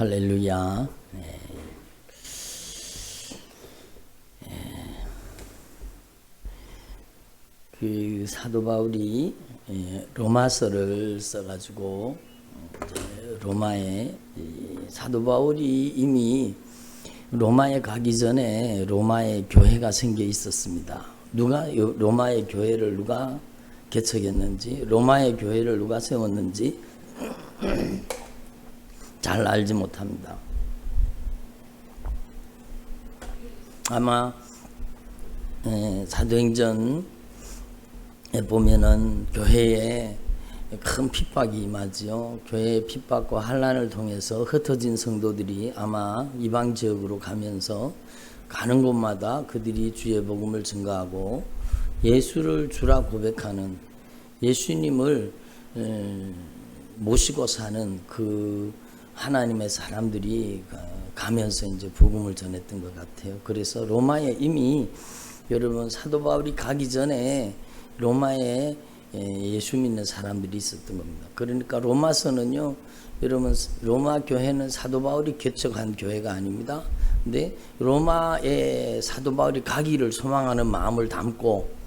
할렐루야. 그 사도 바울이 로마서를 써가지고 로마에 사도 바울이 이미 로마에 가기 전에 로마에 교회가 생겨 있었습니다. 누가 로마의 교회를 누가 개척했는지, 로마의 교회를 누가 세웠는지 잘 알지 못합니다. 아마 사도행전에 보면은 교회에 큰 핍박이 임하지요. 교회의 핍박과 환난을 통해서 흩어진 성도들이 아마 이방 지역으로 가면서 가는 곳마다 그들이 주의 복음을 증거하고 예수를 주라 고백하는, 예수님을 모시고 사는 그 하나님의 사람들이 가면서 이제 복음을 전했던 것 같아요. 그래서 로마에 이미 여러분 사도 바울이 가기 전에 로마에 예수 믿는 사람들이 있었던 겁니다. 그러니까 로마서는요, 여러분 로마 교회는 사도 바울이 개척한 교회가 아닙니다. 근데 로마에 사도 바울이 가기를 소망하는 마음을 담고,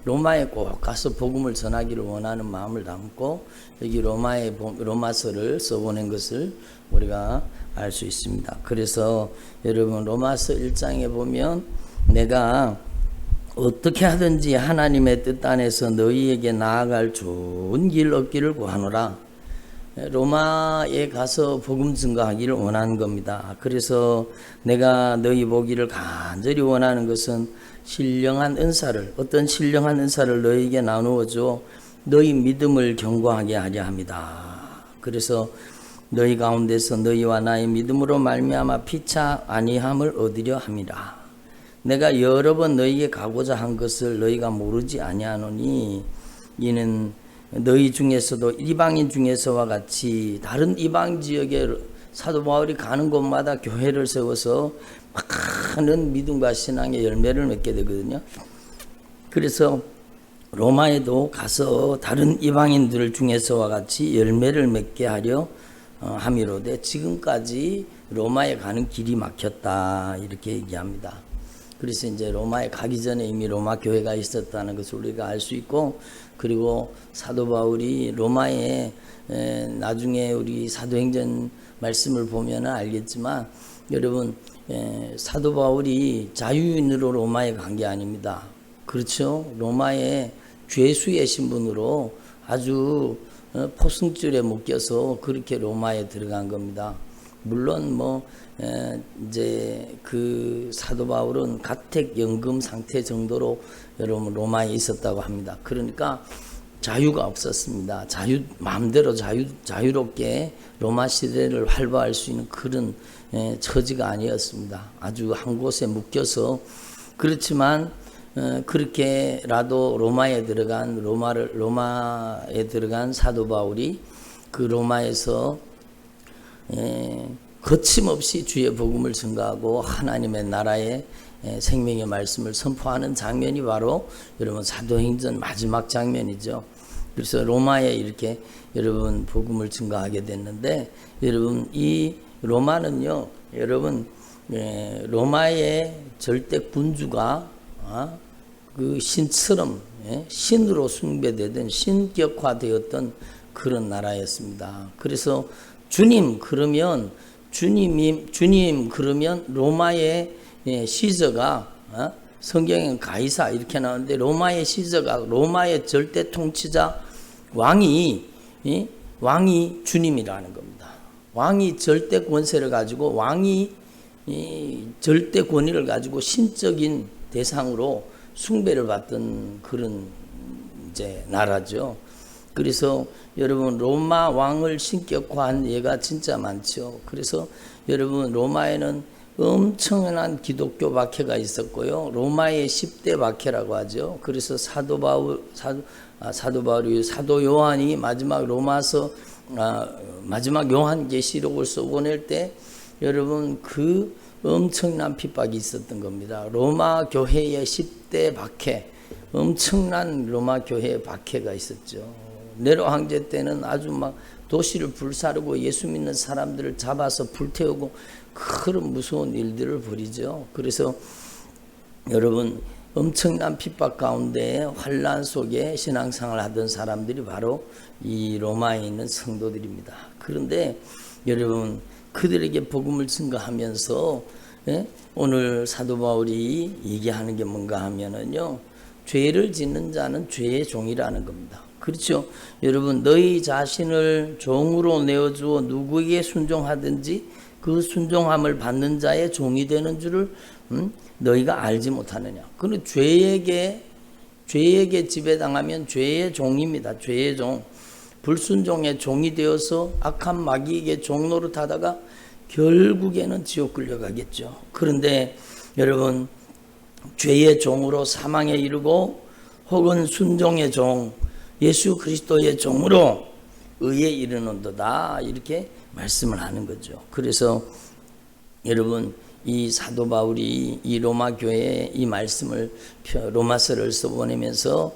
로마에 꼭 가서 복음을 전하기를 원하는 마음을 담고 여기 로마서를 써보낸 것을 우리가 알 수 있습니다. 그래서 여러분 로마서 1장에 보면 내가 어떻게 하든지 하나님의 뜻 안에서 너희에게 나아갈 좋은 길 얻기를 구하노라. 로마에 가서 복음 증거하기를 원하는 겁니다. 그래서 내가 너희 보기를 간절히 원하는 것은 신령한 은사를, 어떤 신령한 은사를 너희에게 나누어줘 너희 믿음을 견고하게 하려 합니다. 그래서 너희 가운데서 너희와 나의 믿음으로 말미암아 피차 아니함을 얻으려 함이라. 내가 여러 번 너희에게 가고자 한 것을 너희가 모르지 아니하노니 이는 너희 중에서도 이방인 중에서와 같이 다른 이방 지역에 사도 바울이 가는 곳마다 교회를 세워서 많은 믿음과 신앙의 열매를 맺게 되거든요. 그래서 로마에도 가서 다른 이방인들 중에서와 같이 열매를 맺게 하려 함이로되 지금까지 로마에 가는 길이 막혔다, 이렇게 얘기합니다. 그래서 이제 로마에 가기 전에 이미 로마 교회가 있었다는 것을 우리가 알 수 있고, 그리고 사도 바울이 로마에 나중에 우리 사도행전 말씀을 보면 알겠지만 여러분 사도 바울이 자유인으로 로마에 간 게 아닙니다. 그렇죠? 로마의 죄수의 신분으로 아주 포승줄에 묶여서 그렇게 로마에 들어간 겁니다. 물론 이제 그 사도 바울은 가택연금 상태 정도로 여러분 로마에 있었다고 합니다. 그러니까 자유가 없었습니다. 마음대로 자유롭게 로마 시대를 활보할 수 있는 그런 처지가 아니었습니다. 아주 한 곳에 묶여서, 그렇지만 그렇게라도 로마에 들어간 사도 바울이 그 로마에서 거침없이 주의 복음을 증거하고 하나님의 나라의 생명의 말씀을 선포하는 장면이 바로 여러분 사도행전 마지막 장면이죠. 그래서 로마에 이렇게 여러분 복음을 증거하게 됐는데, 여러분 이 로마는요, 여러분 로마의 절대 군주가 그 신처럼 신으로 숭배되던 신격화되었던 그런 나라였습니다. 그래서 주님 그러면 로마의 시저가, 성경엔 가이사 이렇게 나오는데 로마의 시저가, 로마의 절대 통치자 왕이 주님이라는 겁니다. 왕이 절대 권세를 가지고, 왕이 절대 권위를 가지고 신적인 대상으로 숭배를 받던 그런 이제 나라죠. 그래서 여러분 로마 왕을 신격화한 예가 진짜 많죠. 그래서 여러분 로마에는 엄청난 기독교 박해가 있었고요. 로마의 10대 박해라고 하죠. 그래서 사도 요한이 마지막 마지막 요한계시록을 써보낼 때 여러분 그 엄청난 핍박이 있었던 겁니다. 로마 교회의 10대 박해, 엄청난 로마 교회의 박해가 있었죠. 네로 황제 때는 아주 막 도시를 불사르고 예수 믿는 사람들을 잡아서 불태우고 그런 무서운 일들을 벌이죠. 그래서 여러분 엄청난 핍박 가운데 환난 속에 신앙생활을 하던 사람들이 바로 이 로마에 있는 성도들입니다. 그런데 여러분 그들에게 복음을 증거하면서 오늘 사도 바울이 얘기하는 게 뭔가 하면은요, 죄를 짓는 자는 죄의 종이라는 겁니다. 그렇죠? 여러분 너희 자신을 종으로 내어주어 누구에게 순종하든지 그 순종함을 받는 자의 종이 되는 줄을 너희가 알지 못하느냐. 그는 죄에게 지배당하면 죄의 종입니다. 죄의 종. 불순종의 종이 되어서 악한 마귀에게 종노릇하다가 결국에는 지옥 끌려가겠죠. 그런데 여러분 죄의 종으로 사망에 이르고 혹은 순종의 종 예수 그리스도의 종으로 의에 이르는도다 이렇게 말씀을 하는 거죠. 그래서 여러분 이 사도 바울이 이 로마 교회에 이 말씀을 로마서를 써보내면서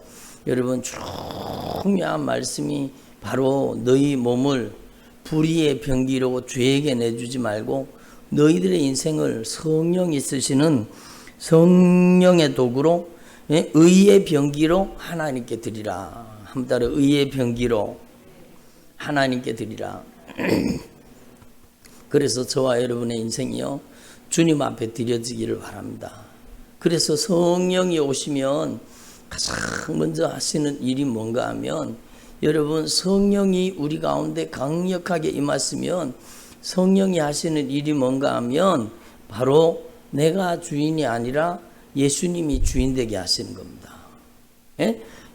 여러분 중요한 말씀이 바로 너희 몸을 불의의 병기로 죄에게 내주지 말고 너희들의 인생을 성령이 쓰시는 성령의 도구로 의의 병기로 하나님께 드리라. 한 따라 의의 병기로 하나님께 드리라. 그래서 저와 여러분의 인생이요 주님 앞에 드려지기를 바랍니다. 그래서 성령이 오시면 가장 먼저 하시는 일이 뭔가 하면 여러분 성령이 우리 가운데 강력하게 임했으면 성령이 하시는 일이 뭔가 하면 바로 내가 주인이 아니라 예수님이 주인 되게 하시는 겁니다.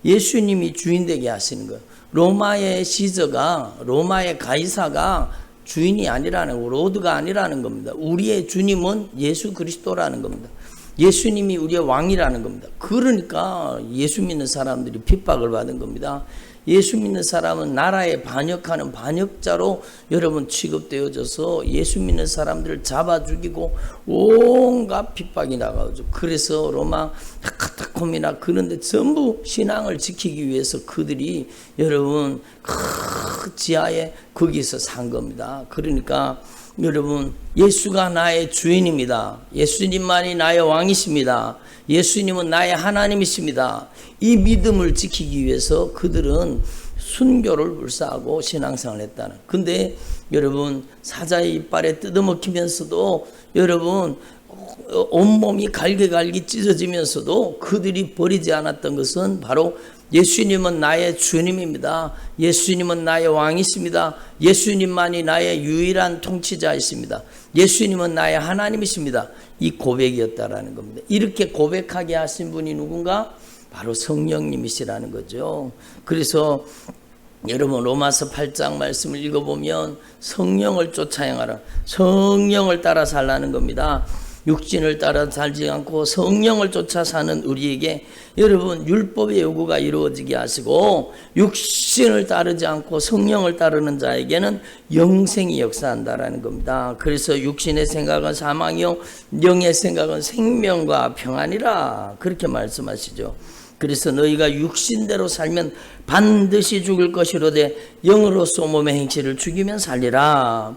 예수님이 주인 되게 하시는 거예요. 로마의 시저가 로마의 가이사가 주인이 아니라는 거, 로드가 아니라는 겁니다. 우리의 주님은 예수 그리스도라는 겁니다. 예수님이 우리의 왕이라는 겁니다. 그러니까 예수 믿는 사람들이 핍박을 받은 겁니다. 예수 믿는 사람은 나라에 반역하는 반역자로 여러분 취급되어져서 예수 믿는 사람들을 잡아 죽이고 온갖 핍박이 나가죠. 그래서 로마 카타콤이나 그런데 전부 신앙을 지키기 위해서 그들이 여러분 그 지하에 거기서 산 겁니다. 그러니까 여러분 예수가 나의 주인입니다. 예수님만이 나의 왕이십니다. 예수님은 나의 하나님이십니다. 이 믿음을 지키기 위해서 그들은 순교를 불사하고 신앙생활을 했다는. 근데 여러분 사자의 이빨에 뜯어먹히면서도 여러분 온몸이 갈기갈기 찢어지면서도 그들이 버리지 않았던 것은 바로 예수님은 나의 주님입니다. 예수님은 나의 왕이십니다. 예수님만이 나의 유일한 통치자이십니다. 예수님은 나의 하나님이십니다. 이 고백이었다라는 겁니다. 이렇게 고백하게 하신 분이 누군가? 바로 성령님이시라는 거죠. 그래서 여러분 로마서 8장 말씀을 읽어보면 성령을 쫓아 행하라. 성령을 따라 살라는 겁니다. 육신을 따라 살지 않고 성령을 쫓아 사는 우리에게 여러분 율법의 요구가 이루어지게 하시고 육신을 따르지 않고 성령을 따르는 자에게는 영생이 역사한다라는 겁니다. 그래서 육신의 생각은 사망이요 영의 생각은 생명과 평안이라 그렇게 말씀하시죠. 그래서 너희가 육신대로 살면 반드시 죽을 것이로되 영으로서 몸의 행실을 죽이면 살리라.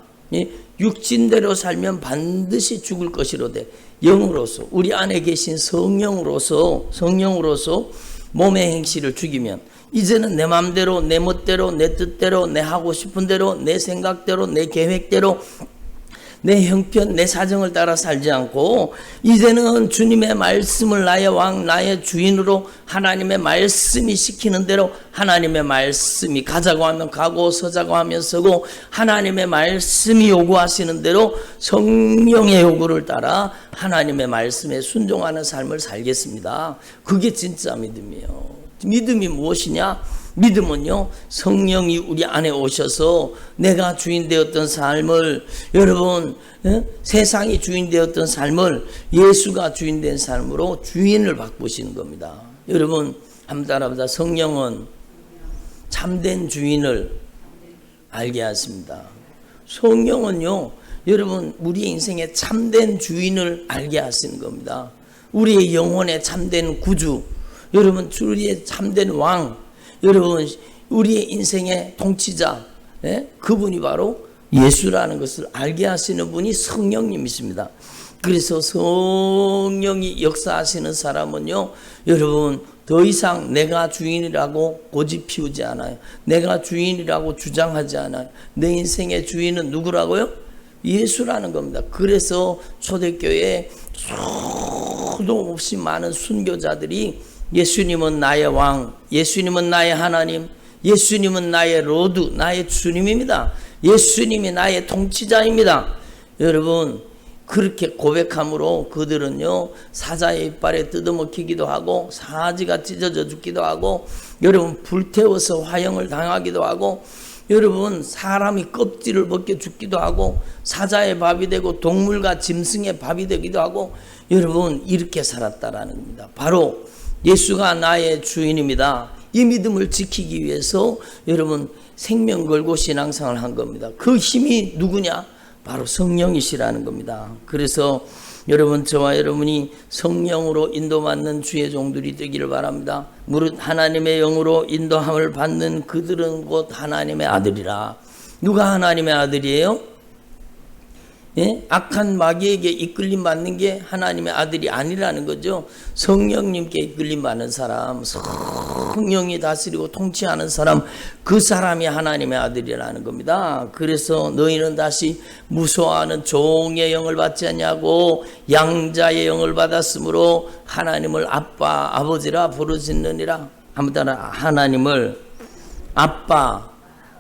육신대로 살면 반드시 죽을 것이로되 영으로서 우리 안에 계신 성령으로서 몸의 행실을 죽이면 이제는 내 마음대로 내 멋대로 내 뜻대로 내 하고 싶은 대로 내 생각대로 내 계획대로 내 형편 내 사정을 따라 살지 않고 이제는 주님의 말씀을 나의 왕 나의 주인으로 하나님의 말씀이 시키는 대로 하나님의 말씀이 가자고 하면 가고 서자고 하면 서고 하나님의 말씀이 요구하시는 대로 성령의 요구를 따라 하나님의 말씀에 순종하는 삶을 살겠습니다. 그게 진짜 믿음이에요. 믿음이 무엇이냐? 믿음은요 성령이 우리 안에 오셔서 내가 주인 되었던 삶을 여러분 세상이 주인 되었던 삶을 예수가 주인 된 삶으로 주인을 바꾸시는 겁니다. 여러분 한번 따라합니다. 성령은 참된 주인을 알게 하십니다. 성령은요 여러분 우리의 인생의 참된 주인을 알게 하시는 겁니다. 우리의 영혼의 참된 구주 여러분 우리의 참된 왕 여러분 우리의 인생의 통치자 그분이 바로 예수라는 것을 알게 하시는 분이 성령님이십니다. 그래서 성령이 역사하시는 사람은요, 여러분 더 이상 내가 주인이라고 고집 피우지 않아요. 내가 주인이라고 주장하지 않아요. 내 인생의 주인은 누구라고요? 예수라는 겁니다. 그래서 초대교회에 수도 없이 많은 순교자들이 예수님은 나의 왕, 예수님은 나의 하나님, 예수님은 나의 로드, 나의 주님입니다. 예수님이 나의 통치자입니다. 여러분 그렇게 고백함으로 그들은요 사자의 이빨에 뜯어먹히기도 하고 사지가 찢어져 죽기도 하고 여러분 불태워서 화형을 당하기도 하고 여러분 사람이 껍질을 벗겨 죽기도 하고 사자의 밥이 되고 동물과 짐승의 밥이 되기도 하고 여러분 이렇게 살았다라는 겁니다. 바로 예수가 나의 주인입니다. 이 믿음을 지키기 위해서 여러분 생명 걸고 신앙생활을 한 겁니다. 그 힘이 누구냐? 바로 성령이시라는 겁니다. 그래서 여러분 저와 여러분이 성령으로 인도받는 주의 종들이 되기를 바랍니다. 무릇 하나님의 영으로 인도함을 받는 그들은 곧 하나님의 아들이라. 누가 하나님의 아들이에요? 악한 마귀에게 이끌림 받는 게 하나님의 아들이 아니라는 거죠. 성령님께 이끌림 받는 사람, 성령이 다스리고 통치하는 사람, 그 사람이 하나님의 아들이라는 겁니다. 그래서 너희는 다시 무소하는 종의 영을 받지 않냐고 양자의 영을 받았으므로 하나님을 아빠, 아버지라 부르짖느니라. 한번 따라 하나님을 아빠,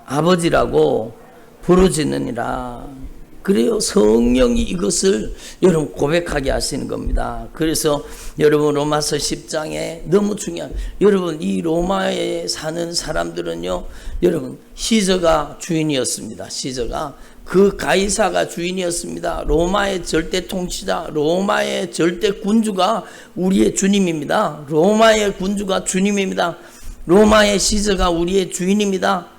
아버지라고 부르짖느니라. 그래요. 성령이 이것을 여러분 고백하게 하시는 겁니다. 그래서 여러분 로마서 10장에 너무 중요한, 여러분 이 로마에 사는 사람들은요, 여러분 시저가 주인이었습니다. 시저가 그 가이사가 주인이었습니다. 로마의 절대 통치자, 로마의 절대 군주가 우리의 주님입니다. 로마의 군주가 주님입니다. 로마의 시저가 우리의 주인입니다.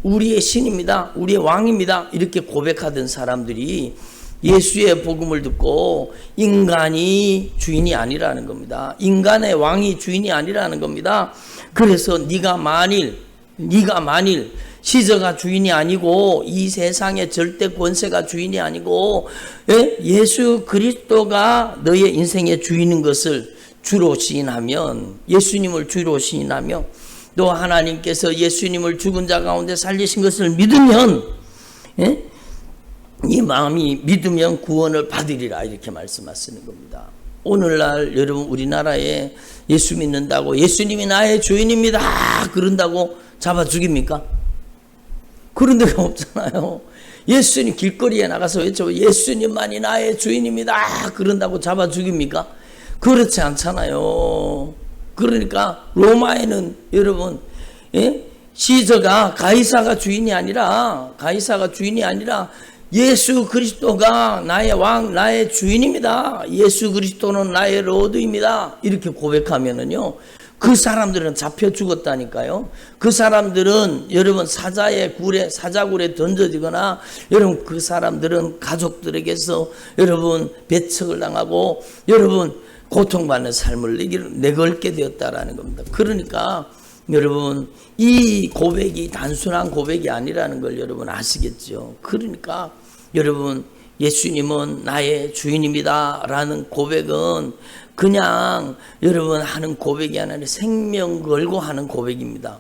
우리의 신입니다. 우리의 왕입니다. 이렇게 고백하던 사람들이 예수의 복음을 듣고 인간이 주인이 아니라는 겁니다. 인간의 왕이 주인이 아니라는 겁니다. 그래서 네가 만일 시저가 주인이 아니고 이 세상의 절대 권세가 주인이 아니고 예수 그리스도가 너의 인생의 주인인 것을 주로 시인하면, 예수님을 주로 시인하며 또 하나님께서 예수님을 죽은 자 가운데 살리신 것을 믿으면, 이 마음이 믿으면 구원을 받으리라, 이렇게 말씀하시는 겁니다. 오늘날 여러분 우리나라에 예수 믿는다고 예수님이 나의 주인입니다 그런다고 잡아 죽입니까? 그런 데가 없잖아요. 예수님 길거리에 나가서 외쳐 예수님만이 나의 주인입니다 그런다고 잡아 죽입니까? 그렇지 않잖아요. 그러니까 로마에는 여러분 시저가 가이사가 주인이 아니라 예수 그리스도가 나의 왕, 나의 주인입니다. 예수 그리스도는 나의 로드입니다. 이렇게 고백하면은요, 그 사람들은 잡혀 죽었다니까요. 그 사람들은 여러분 사자굴에 던져지거나 여러분 그 사람들은 가족들에게서 여러분 배척을 당하고 여러분 고통받는 삶을 내걸게 되었다라는 겁니다. 그러니까 여러분 이 고백이 단순한 고백이 아니라는 걸 여러분 아시겠죠. 그러니까 여러분 예수님은 나의 주인입니다 라는 고백은 그냥 여러분 하는 고백이 아니라 생명 걸고 하는 고백입니다.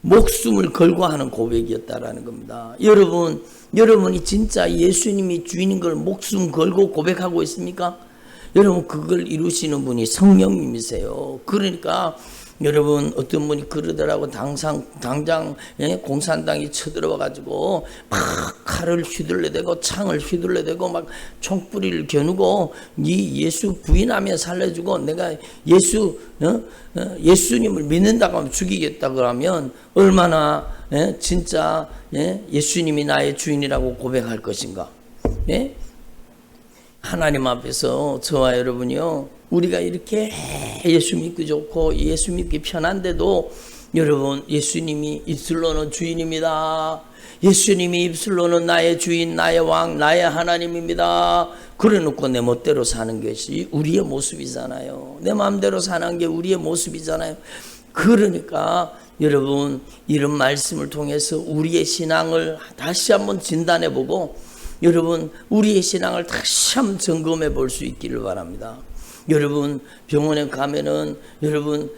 목숨을 걸고 하는 고백이었다라는 겁니다. 여러분이 진짜 예수님이 주인인 걸 목숨 걸고 고백하고 있습니까? 여러분 그걸 이루시는 분이 성령님이세요. 그러니까 여러분 어떤 분이 그러더라고. 당장 공산당이 쳐들어와가지고 막 칼을 휘둘러대고 창을 휘둘러대고 막 총뿌리를 겨누고 네 예수 부인하면 살려주고 내가 예수님을 믿는다고 하면 죽이겠다 그러면 얼마나 진짜 예수님이 나의 주인이라고 고백할 것인가. 하나님 앞에서 저와 여러분이요, 우리가 이렇게 예수 믿기 좋고 예수 믿기 편한데도 여러분 예수님이 입술로는 주인입니다. 예수님이 입술로는 나의 주인, 나의 왕, 나의 하나님입니다. 그래놓고 내 멋대로 사는 것이 우리의 모습이잖아요. 내 마음대로 사는 게 우리의 모습이잖아요. 그러니까 여러분 이런 말씀을 통해서 우리의 신앙을 다시 한번 진단해보고 여러분 우리의 신앙을 다시 한번 점검해 볼 수 있기를 바랍니다. 여러분 병원에 가면은 여러분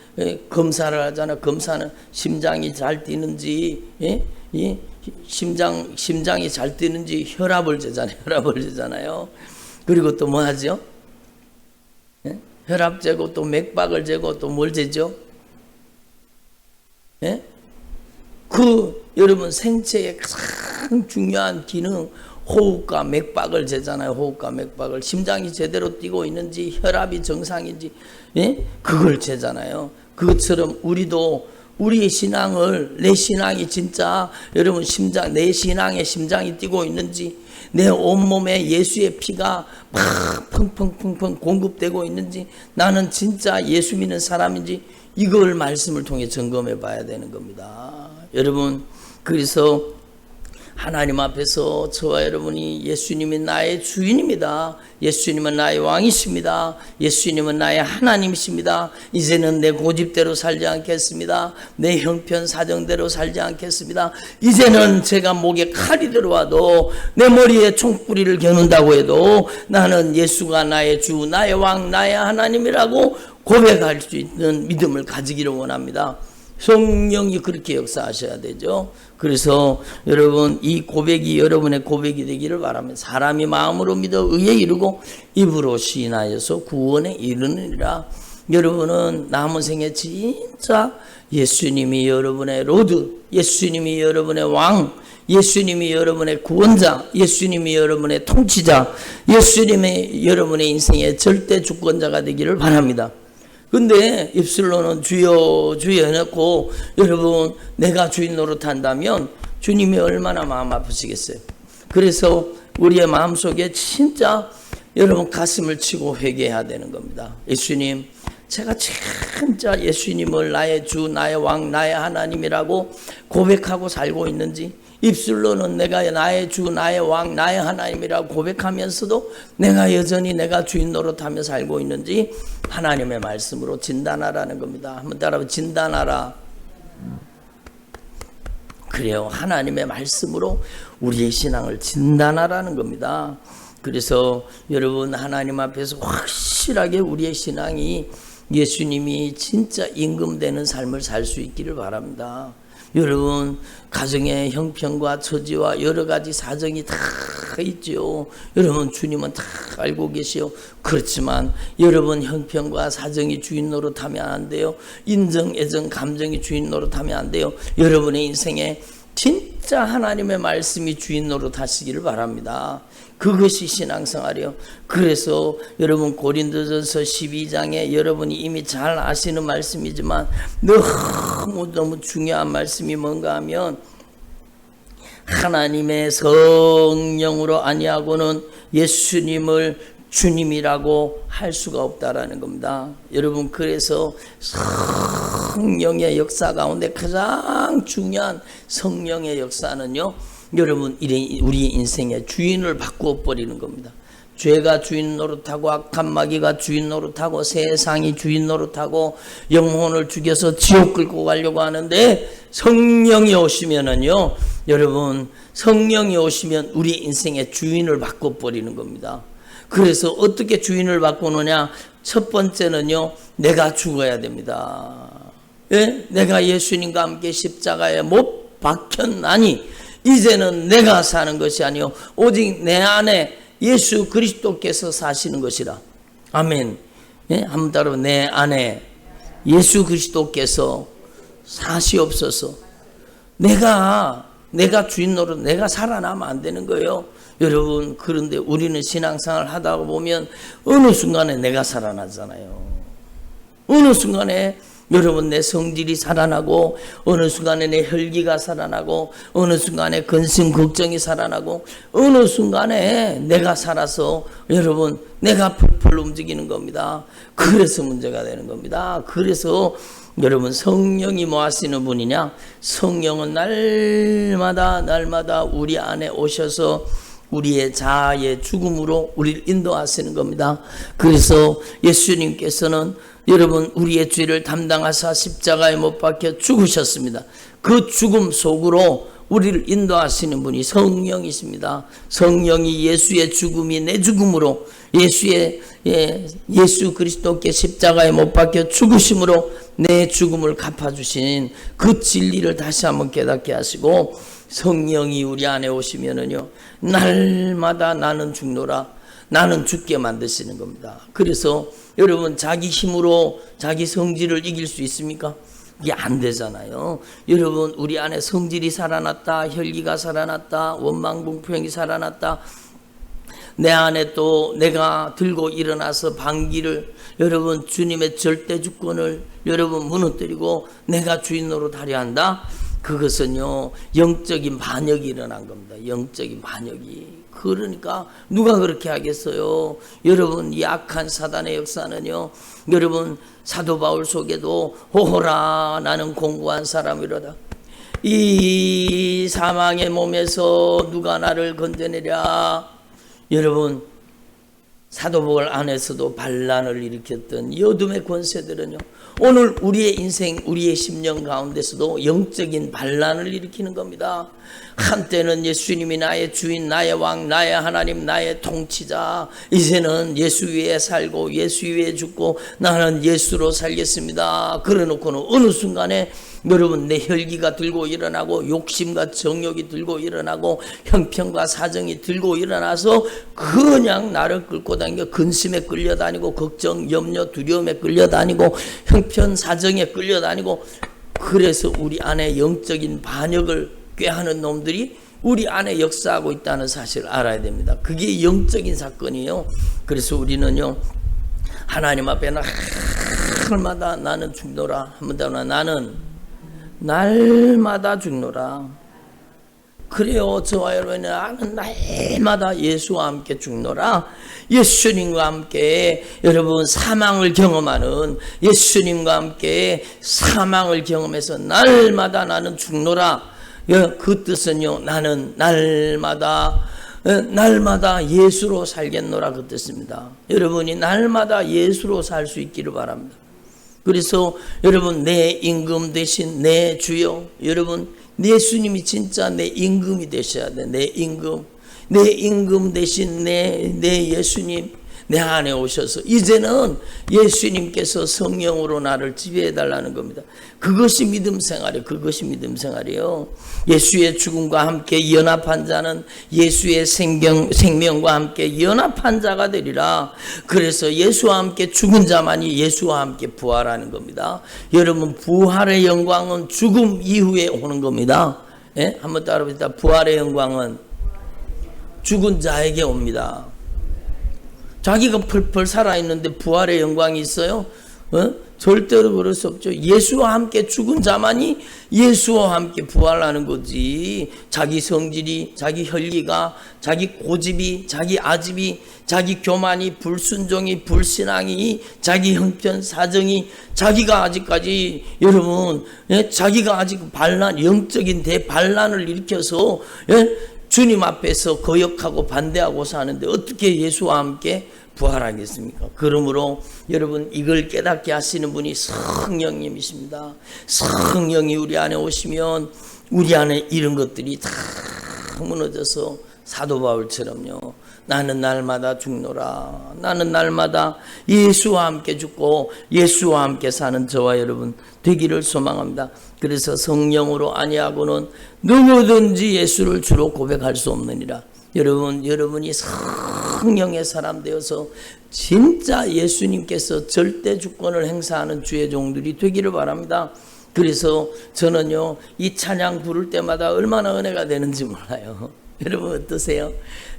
검사를 하잖아. 검사는 심장이 잘 뛰는지 심장이 잘 뛰는지 혈압을 재잖아요. 그리고 또 뭐 하죠? 혈압 재고 또 맥박을 재고 또 뭘 재죠? 여러분 생체의 가장 중요한 기능 호흡과 맥박을 재잖아요. 호흡과 맥박을 심장이 제대로 뛰고 있는지 혈압이 정상인지 그걸 재잖아요. 그것처럼 우리도 우리의 신앙을 내 신앙이 진짜 여러분 내 신앙의 심장이 뛰고 있는지 내 온몸에 예수의 피가 막 펑펑펑펑 공급되고 있는지 나는 진짜 예수 믿는 사람인지 이걸 말씀을 통해 점검해 봐야 되는 겁니다. 여러분 그래서 하나님 앞에서 저와 여러분이 예수님이 나의 주인입니다. 예수님은 나의 왕이십니다. 예수님은 나의 하나님이십니다. 이제는 내 고집대로 살지 않겠습니다. 내 형편 사정대로 살지 않겠습니다. 이제는 제가 목에 칼이 들어와도 내 머리에 총구리를 겨눈다고 해도 나는 예수가 나의 주, 나의 왕, 나의 하나님이라고 고백할 수 있는 믿음을 가지기를 원합니다. 성령이 그렇게 역사하셔야 되죠. 그래서 여러분 이 고백이 여러분의 고백이 되기를 바랍니다. 사람이 마음으로 믿어 의에 이르고 입으로 시인하여서 구원에 이르느니라. 여러분은 남은 생에 진짜 예수님이 여러분의 로드, 예수님이 여러분의 왕, 예수님이 여러분의 구원자, 예수님이 여러분의 통치자, 예수님이 여러분의 인생의 절대 주권자가 되기를 바랍니다. 근데 입술로는 주여 주여 해놓고 여러분 내가 주인 노릇한다면 주님이 얼마나 마음 아프시겠어요. 그래서 우리의 마음속에 진짜 여러분 가슴을 치고 회개해야 되는 겁니다. 예수님 제가 진짜 예수님을 나의 주, 나의 왕, 나의 하나님이라고 고백하고 살고 있는지 입술로는 내가 나의 주, 나의 왕, 나의 하나님이라고 고백하면서도 내가 여전히 내가 주인 노릇하며 살고 있는지 하나님의 말씀으로 진단하라는 겁니다. 한번 따라서 진단하라. 그래요. 하나님의 말씀으로 우리의 신앙을 진단하라는 겁니다. 그래서 여러분 하나님 앞에서 확실하게 우리의 신앙이 예수님이 진짜 임금되는 삶을 살 수 있기를 바랍니다. 여러분 가정의 형편과 처지와 여러 가지 사정이 다 있죠. 여러분 주님은 다 알고 계시오. 그렇지만 여러분 형편과 사정이 주인 노릇하면 안 돼요. 인정, 애정, 감정이 주인 노릇하면 안 돼요. 여러분의 인생에 진짜 하나님의 말씀이 주인 노릇하시기를 바랍니다. 그것이 신앙생활이요. 그래서 여러분 고린도전서 12장에 여러분이 이미 잘 아시는 말씀이지만 너무 중요한 말씀이 뭔가 하면 하나님의 성령으로 아니하고는 예수님을 주님이라고 할 수가 없다라는 겁니다. 여러분 그래서 성령의 역사 가운데 가장 중요한 성령의 역사는요. 여러분 우리 인생의 주인을 바꾸어 버리는 겁니다. 죄가 주인 노릇하고 악한 마귀가 주인 노릇하고 세상이 주인 노릇하고 영혼을 죽여서 지옥 끌고 가려고 하는데 성령이 오시면은요. 여러분 성령이 오시면 우리 인생의 주인을 바꿔 버리는 겁니다. 그래서 어떻게 주인을 바꾸느냐? 첫 번째는요. 내가 죽어야 됩니다. 예? 내가 예수님과 함께 십자가에 못 박혔나니 이제는 내가 사는 것이 아니요 오직 내 안에 예수 그리스도께서 사시는 것이라. 아멘. 예? 한번 따라 내 안에 예수 그리스도께서 사시옵소서. 내가 주인 노릇 내가 살아나면 안 되는 거예요. 여러분 그런데 우리는 신앙생활 하다 보면 어느 순간에 내가 살아나잖아요. 어느 순간에 여러분 내 성질이 살아나고 어느 순간에 내 혈기가 살아나고 어느 순간에 근심 걱정이 살아나고 어느 순간에 내가 살아서 여러분 내가 펄펄 움직이는 겁니다. 그래서 문제가 되는 겁니다. 그래서 여러분 성령이 뭐 하시는 분이냐? 성령은 날마다 우리 안에 오셔서 우리의 자아의 죽음으로 우리를 인도하시는 겁니다. 그래서 예수님께서는 여러분 우리의 죄를 담당하사 십자가에 못 박혀 죽으셨습니다. 그 죽음 속으로 우리를 인도하시는 분이 성령이십니다. 성령이 예수의 죽음이 내 죽음으로 예수 그리스도께 십자가에 못 박혀 죽으심으로 내 죽음을 갚아주신 그 진리를 다시 한번 깨닫게 하시고, 성령이 우리 안에 오시면은요 날마다 나는 죽노라, 나는 죽게 만드시는 겁니다. 그래서 여러분 자기 힘으로 자기 성질을 이길 수 있습니까? 이게 안 되잖아요. 여러분 우리 안에 성질이 살아났다, 혈기가 살아났다, 원망공포형이 살아났다, 내 안에 또 내가 들고 일어나서 방기를 여러분 주님의 절대 주권을 여러분 무너뜨리고 내가 주인으로 하려 한다. 그것은요 영적인 반역이 일어난 겁니다. 영적인 반역이. 그러니까 누가 그렇게 하겠어요? 여러분 이 악한 사단의 역사는요, 여러분 사도 바울 속에도 오호라 나는 공고한 사람이로다, 이 사망의 몸에서 누가 나를 건져내랴. 여러분 사도 바울 안에서도 반란을 일으켰던 이 어둠의 권세들은요 오늘 우리의 인생 우리의 심령 가운데서도 영적인 반란을 일으키는 겁니다. 한때는 예수님이 나의 주인, 나의 왕, 나의 하나님, 나의 통치자, 이제는 예수 위에 살고 예수 위에 죽고 나는 예수로 살겠습니다. 그래놓고는 어느 순간에 여러분 내 혈기가 들고 일어나고 욕심과 정욕이 들고 일어나고 형편과 사정이 들고 일어나서 그냥 나를 끌고 다니고 근심에 끌려다니고 걱정, 염려, 두려움에 끌려다니고 형편, 사정에 끌려다니고, 그래서 우리 안에 영적인 반역을 꾀하는 놈들이 우리 안에 역사하고 있다는 사실을 알아야 됩니다. 그게 영적인 사건이에요. 그래서 우리는요 하나님 앞에 날마다 나는 죽노라, 한 번 더 나는 날마다 죽노라. 그래요. 저와 여러분은 나는 날마다 예수와 함께 죽노라. 예수님과 함께 여러분 사망을 경험하는, 예수님과 함께 사망을 경험해서 날마다 나는 죽노라. 그 뜻은요 나는 날마다 예수로 살겠노라 그 뜻입니다. 여러분이 날마다 예수로 살 수 있기를 바랍니다. 그래서 여러분 내 임금 대신 내 주여, 여러분 예수님이 진짜 내 임금이 되셔야 돼. 내 임금 대신 내 예수님 내 안에 오셔서 이제는 예수님께서 성령으로 나를 지배해달라는 겁니다. 그것이 믿음 생활이에요. 그것이 믿음 생활이에요. 예수의 죽음과 함께 연합한 자는 예수의 생명과 함께 연합한 자가 되리라. 그래서 예수와 함께 죽은 자만이 예수와 함께 부활하는 겁니다. 여러분 부활의 영광은 죽음 이후에 오는 겁니다. 예? 한번 따라합시다. 부활의 영광은 죽은 자에게 옵니다. 자기가 펄펄 살아있는데 부활의 영광이 있어요? 절대로 그럴 수 없죠. 예수와 함께 죽은 자만이 예수와 함께 부활하는 거지. 자기 성질이, 자기 혈기가, 자기 고집이, 자기 아집이, 자기 교만이, 불순종이, 불신앙이, 자기 형편 사정이, 자기가 아직까지 여러분 자기가 아직 영적인 대반란을 일으켜서 주님 앞에서 거역하고 반대하고 사는데 어떻게 예수와 함께 부활하겠습니까? 그러므로 여러분 이걸 깨닫게 하시는 분이 성령님이십니다. 성령이 우리 안에 오시면 우리 안에 이런 것들이 다 무너져서 사도 바울처럼요 나는 날마다 죽노라, 나는 날마다 예수와 함께 죽고 예수와 함께 사는 저와 여러분 되기를 소망합니다. 그래서 성령으로 아니하고는 누구든지 예수를 주로 고백할 수 없느니라. 여러분이 성령의 사람 되어서 진짜 예수님께서 절대 주권을 행사하는 주의 종들이 되기를 바랍니다. 그래서 저는요 이 찬양 부를 때마다 얼마나 은혜가 되는지 몰라요. 여러분 어떠세요?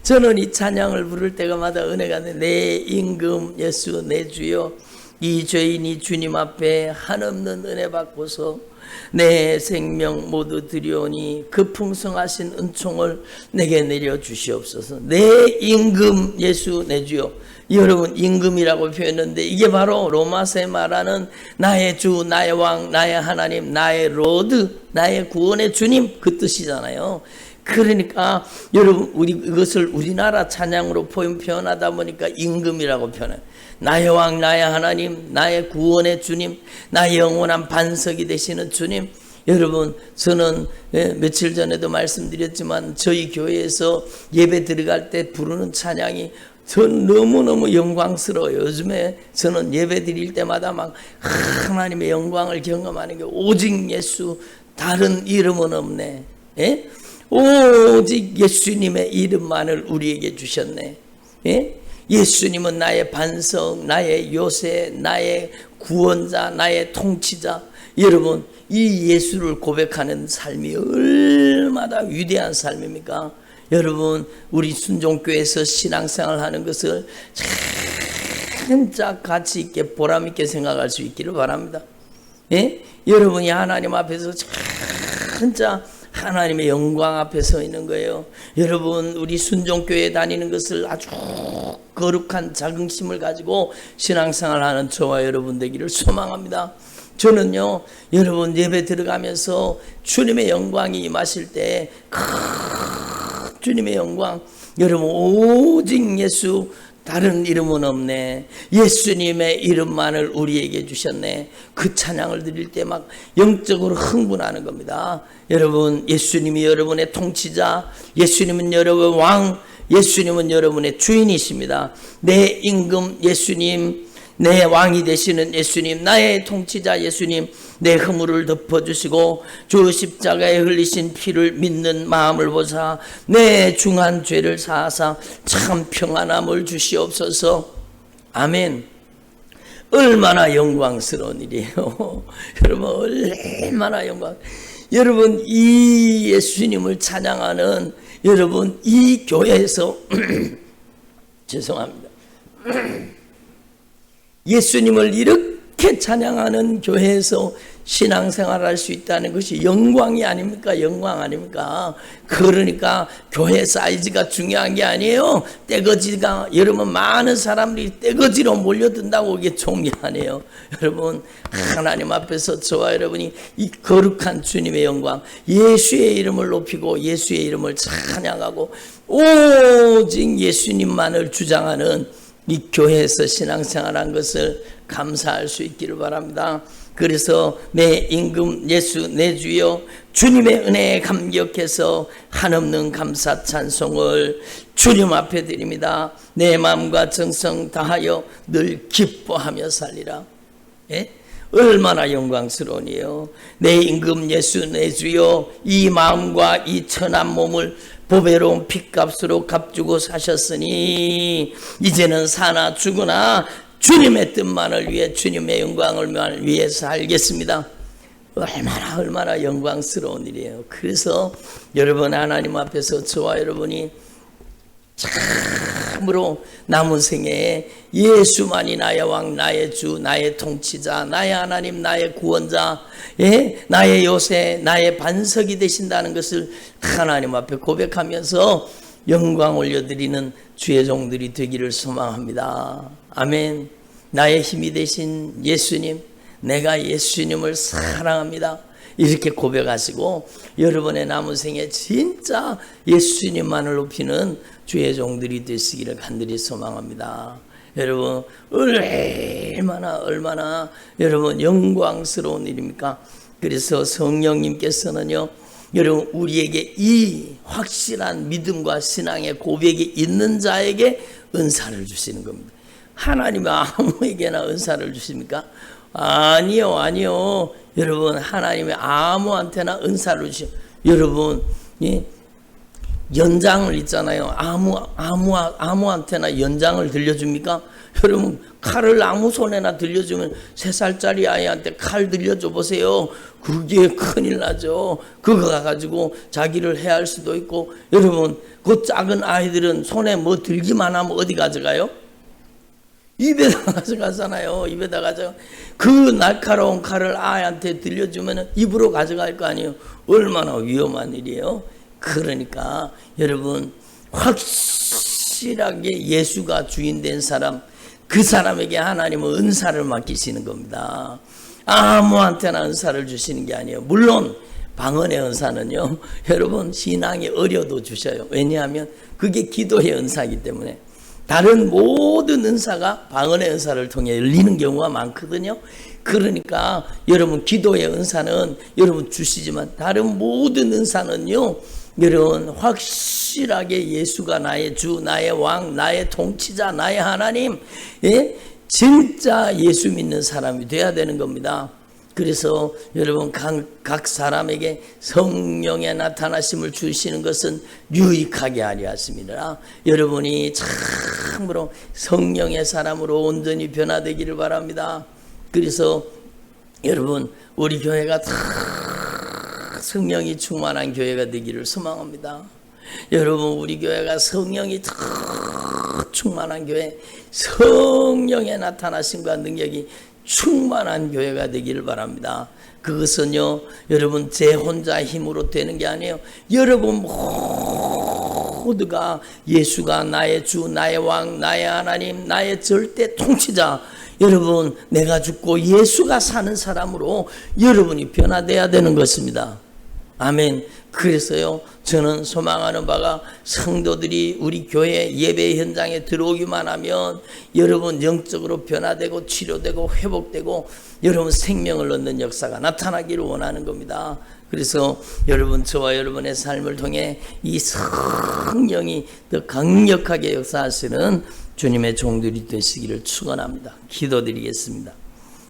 저는 이 찬양을 부를 때마다 은혜가 돼. 내 임금 예수 내 주여, 이 죄인이 주님 앞에 한없는 은혜 받고서 내 생명 모두 드리오니 그 풍성하신 은총을 내게 내려주시옵소서. 내 임금 예수 내 주여. 여러분 임금이라고 표현했는데 이게 바로 로마서에 말하는 나의 주, 나의 왕, 나의 하나님, 나의 로드, 나의 구원의 주님 그 뜻이잖아요. 그러니까 여러분 우리 이것을 우리나라 찬양으로 표현하다 보니까 임금이라고 표현해요. 나의 왕 나의 하나님 나의 구원의 주님 나의 영원한 반석이 되시는 주님. 여러분 저는 며칠 전에도 말씀드렸지만 저희 교회에서 예배 들어갈 때 부르는 찬양이 전 너무너무 영광스러워요. 요즘에 저는 예배 드릴 때마다 막 하나님의 영광을 경험하는 게 오직 예수 다른 이름은 없네. 예? 오직 예수님의 이름만을 우리에게 주셨네. 예? 예수님은 나의 반석, 나의 요새, 나의 구원자, 나의 통치자. 여러분 이 예수를 고백하는 삶이 얼마나 위대한 삶입니까? 여러분 우리 순종교회에서 신앙생활 하는 것을 진짜 가치 있게 보람 있게 생각할 수 있기를 바랍니다. 예? 여러분이 하나님 앞에서 진짜 하나님의 영광 앞에 서 있는 거예요. 여러분 우리 순종교회 다니는 것을 아주 거룩한 자긍심을 가지고 신앙생활 하는 저와 여러분 되기를 소망합니다. 저는요 여러분 예배 들어가면서 주님의 영광이 임하실 때 주님의 영광 여러분 오직 예수 다른 이름은 없네. 예수님의 이름만을 우리에게 주셨네. 그 찬양을 드릴 때 막 영적으로 흥분하는 겁니다. 여러분 예수님이 여러분의 통치자, 예수님은 여러분의 왕, 예수님은 여러분의 주인이십니다. 내 임금 예수님, 내 왕이 되시는 예수님, 나의 통치자 예수님, 내 허물을 덮어주시고 주 십자가에 흘리신 피를 믿는 마음을 보사 내 중한 죄를 사하사 참 평안함을 주시옵소서. 아멘. 얼마나 영광스러운 일이에요. 여러분 얼마나 영광. 여러분 이 예수님을 찬양하는 여러분 이 교회에서 죄송합니다. 예수님을 이렇게 찬양하는 교회에서 신앙생활할 수 있다는 것이 영광이 아닙니까? 영광 아닙니까? 그러니까 교회 사이즈가 중요한 게 아니에요. 떼거지가 여러분 많은 사람들이 떼거지로 몰려든다고 이게 좋은 게 아니에요. 여러분 하나님 앞에서 저와 여러분이 이 거룩한 주님의 영광 예수의 이름을 높이고 예수의 이름을 찬양하고 오직 예수님만을 주장하는 이 교회에서 신앙생활한 것을 감사할 수 있기를 바랍니다. 그래서 내 임금 예수 내 주여 주님의 은혜에 감격해서 한없는 감사 찬송을 주님 앞에 드립니다. 내 마음과 정성 다하여 늘 기뻐하며 살리라. 예? 얼마나 영광스러운 일이에요. 내 임금 예수 내 주여 이 마음과 이 천한 몸을 보배로운 핏값으로 값주고 사셨으니 이제는 사나 죽으나 주님의 뜻만을 위해 주님의 영광을 위해 살겠습니다. 얼마나 영광스러운 일이에요. 그래서 여러분 하나님 앞에서 저와 여러분이 참으로 남은 생애에 예수만이 나의 왕 나의 주 나의 통치자 나의 하나님 나의 구원자 나의 요새 나의 반석이 되신다는 것을 하나님 앞에 고백하면서 영광 올려드리는 주의 종들이 되기를 소망합니다. 아멘. 나의 힘이 되신 예수님 내가 예수님을 사랑합니다. 이렇게 고백하시고 여러분의 남은 생에 진짜 예수님만을 높이는 주의 종들이 되시기를 간절히 소망합니다. 여러분 얼마나 여러분 영광스러운 일입니까? 그래서 성령님께서는요 여러분 우리에게 이 확실한 믿음과 신앙의 고백이 있는 자에게 은사를 주시는 겁니다. 하나님은 아무에게나 은사를 주십니까? 아니요. 여러분 하나님이 아무한테나 은사를 주시오. 여러분 연장을 있잖아요. 아무한테나 연장을 들려줍니까? 여러분 칼을 아무 손에나 들려주면 3살짜리 아이한테 칼 들려줘 보세요. 그게 큰일 나죠. 그거 가지고 자기를 해할 수도 있고 여러분 그 작은 아이들은 손에 뭐 들기만 하면 어디 가져가요? 입에다 가져가잖아요. 입에다 가져가. 그 날카로운 칼을 아이한테 들려주면 입으로 가져갈 거 아니에요. 얼마나 위험한 일이에요. 그러니까 여러분 확실하게 예수가 주인된 사람 그 사람에게 하나님은 은사를 맡기시는 겁니다. 아무한테나 은사를 주시는 게 아니에요. 물론 방언의 은사는요, 여러분 신앙이 어려도 주셔요. 왜냐하면 그게 기도의 은사이기 때문에. 다른 모든 은사가 방언의 은사를 통해 열리는 경우가 많거든요. 그러니까 여러분 기도의 은사는 여러분 주시지만 다른 모든 은사는요, 여러분 확실하게 예수가 나의 주, 나의 왕, 나의 통치자, 나의 하나님, 예? 진짜 예수 믿는 사람이 돼야 되는 겁니다. 그래서 여러분 각 사람에게 성령의 나타나심을 주시는 것은 유익하게 하려 하십니다. 여러분이 참으로 성령의 사람으로 온전히 변화되기를 바랍니다. 그래서 여러분 우리 교회가 다 성령이 충만한 교회가 되기를 소망합니다. 여러분 우리 교회가 성령이 다 충만한 교회, 성령의 나타나심과 능력이 충만한 교회가 되기를 바랍니다. 그것은요 여러분 제 혼자 힘으로 되는 게 아니에요. 여러분 모두가 예수가 나의 주, 나의 왕, 나의 하나님, 나의 절대 통치자, 여러분 내가 죽고 예수가 사는 사람으로 여러분이 변화돼야 되는 것입니다. 아멘. 그래서요 저는 소망하는 바가 성도들이 우리 교회 예배 현장에 들어오기만 하면 여러분 영적으로 변화되고 치료되고 회복되고 여러분 생명을 얻는 역사가 나타나기를 원하는 겁니다. 그래서 여러분 저와 여러분의 삶을 통해 이 성령이 더 강력하게 역사하시는 주님의 종들이 되시기를 축원합니다. 기도드리겠습니다.